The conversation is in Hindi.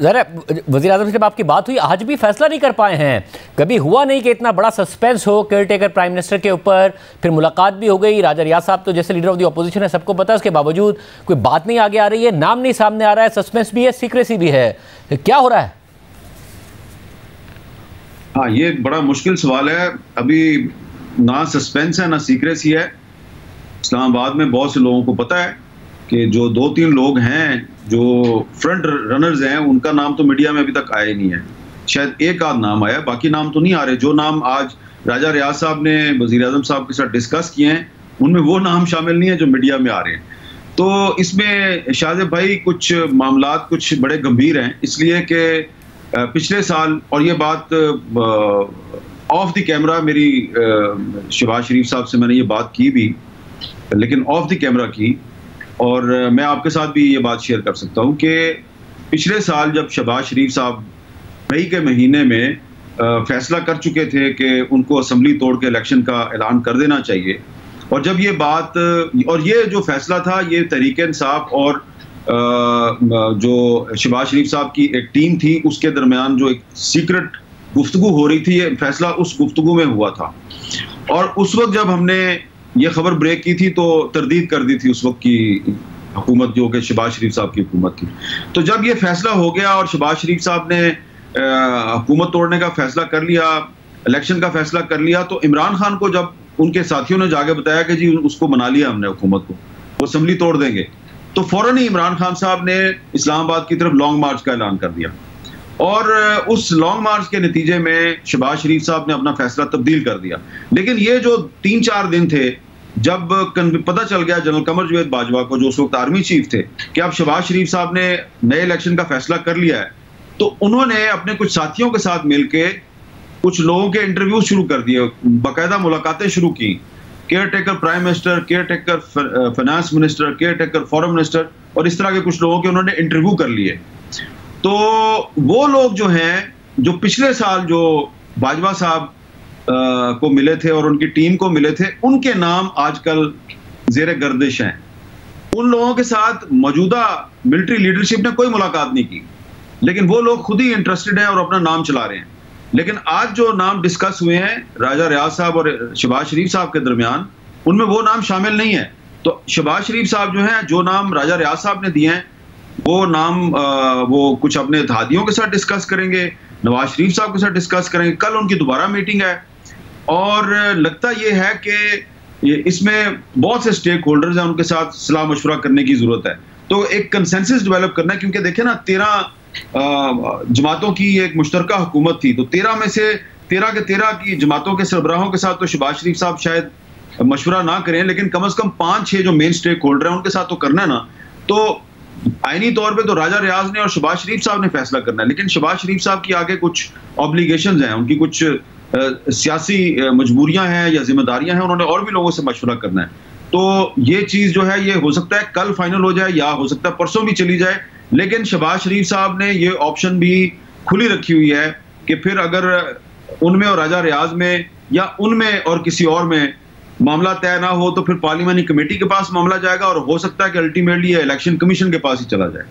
ज़रा वज़ीर आज़म से आपकी बात हुई, आज भी फैसला नहीं कर पाए हैं। कभी हुआ नहीं कि इतना बड़ा सस्पेंस हो केयर टेकर प्राइम मिनिस्टर के ऊपर, फिर मुलाकात भी हो गई। राजा रियाज साहब तो जैसे लीडर ऑफ द अपोजिशन है, सबको पता है, उसके बावजूद कोई बात नहीं आगे आ रही है, नाम नहीं सामने आ रहा है, सस्पेंस भी है, सीक्रेसी भी है। क्या हो रहा है? हाँ, ये बड़ा मुश्किल सवाल है। अभी ना सस्पेंस है ना सीक्रेसी है। इस्लामाबाद में बहुत से लोगों को पता है कि जो 2-3 लोग हैं जो फ्रंट रनर्स हैं, उनका नाम तो मीडिया में अभी तक आया ही नहीं है। शायद एक आध नाम आया, बाकी नाम तो नहीं आ रहे। जो नाम आज राजा रियाज साहब ने वज़ीर आज़म साहब के साथ डिस्कस किए हैं, उनमें वो नाम शामिल नहीं है जो मीडिया में आ रहे हैं। तो इसमें शाहज़ेब भाई कुछ मामलात कुछ बड़े गंभीर हैं, इसलिए कि पिछले साल, और ये बात ऑफ द कैमरा मेरी शहबाज शरीफ साहब से मैंने ये बात की भी, लेकिन ऑफ द कैमरा की, और मैं आपके साथ भी ये बात शेयर कर सकता हूँ कि पिछले साल जब शहबाज शरीफ साहब मई के महीने में फैसला कर चुके थे कि उनको असेंबली तोड़ के इलेक्शन का ऐलान कर देना चाहिए, और जब ये बात और ये जो फैसला था, ये तहरीक इंसाफ और जो शहबाज शरीफ साहब की एक टीम थी, उसके दरमियान जो एक सीक्रेट गुफ्तगू हो रही थी, ये फैसला उस गुफ्तगू में हुआ था। और उस वक्त जब हमने ये खबर ब्रेक की थी तो तरदीद कर दी थी उस वक्त की हुकूमत, जो कि शहबाज शरीफ साहब की हुकूमत थी। तो जब ये फैसला हो गया और शहबाज शरीफ साहब ने हुकूमत तोड़ने का फैसला कर लिया, इलेक्शन का फैसला कर लिया, तो इमरान खान को जब उनके साथियों ने जाके बताया कि जी उसको मना लिया हमने हुकूमत को, वो असेंबली तोड़ देंगे, तो फौरन ही इमरान खान साहब ने इस्लामाबाद की तरफ लॉन्ग मार्च का ऐलान कर दिया। और उस लॉन्ग मार्च के नतीजे में शहबाज शरीफ साहब ने अपना फैसला तब्दील कर दिया। लेकिन ये जो 3-4 दिन थे, जब पता चल गया जनरल कमर जावेद बाजवा को, जो उस वक्त आर्मी चीफ थे, कि अब शहबाज शरीफ साहब ने नए इलेक्शन का फैसला कर लिया है, तो उन्होंने अपने कुछ साथियों के साथ मिलके कुछ लोगों के इंटरव्यू शुरू कर दिए, बाकायदा मुलाकातें शुरू की। Care taker prime minister, care taker finance minister, care taker foreign minister, और इस तरह के कुछ लोगों के उन्होंने इंटरव्यू कर लिए। तो वो लोग जो हैं, जो पिछले साल जो बाजवा साहब को मिले थे और उनकी टीम को मिले थे, उनके नाम आजकल जेर गर्दिश हैं। उन लोगों के साथ मौजूदा मिलिट्री लीडरशिप ने कोई मुलाकात नहीं की, लेकिन वो लोग खुद ही इंटरेस्टेड हैं और अपना नाम चला रहे हैं। लेकिन आज जो नाम डिस्कस हुए हैं राजा रियाज साहब और शहबाज शरीफ साहब के दरमियान, उनमें वो नाम शामिल नहीं है। तो शहबाज शरीफ साहब जो हैं, जो नाम राजा रियाज साहब ने दिए हैं, वो नाम वो कुछ अपने इत्तेहादियों के साथ डिस्कस करेंगे, नवाज शरीफ साहब के साथ डिस्कस करेंगे। कल उनकी दोबारा मीटिंग है, और लगता ये है कि इसमें बहुत से स्टेक होल्डर्स हैं, उनके साथ सलाह मशवरा करने की जरूरत है। तो एक कंसेंसस डेवलप करना है, क्योंकि देखें ना, 13 जमातों की एक मुश्तरका हुकूमत थी, तो 13 में से 13 के 13 की जमातों के सरबराहों के साथ तो शहबाज शरीफ साहब शायद मशवरा ना करें, लेकिन कम से कम 5-6 जो मेन स्टेक होल्डर हैं उनके साथ तो करना है ना। तो आईनी तौर पे तो राजा रियाज ने और शहबाज शरीफ साहब ने फैसला करना है, लेकिन शहबाज शरीफ साहब की आगे कुछ ऑब्लिगेशंस हैं, उनकी कुछ सियासी मजबूरियां हैं या जिम्मेदारियां हैं, उन्होंने और भी लोगों से मशवरा करना है। तो ये चीज जो है, ये हो सकता है कल फाइनल हो जाए, या हो सकता है परसों भी चली जाए। लेकिन शहबाज शरीफ साहब ने ये ऑप्शन भी खुली रखी हुई है कि फिर अगर उनमें और राजा रियाज में या उनमें और किसी और में मामला तय ना हो, तो फिर पार्लियामानी कमेटी के पास मामला जाएगा, और हो सकता है कि अल्टीमेटली इलेक्शन कमीशन के पास ही चला जाए।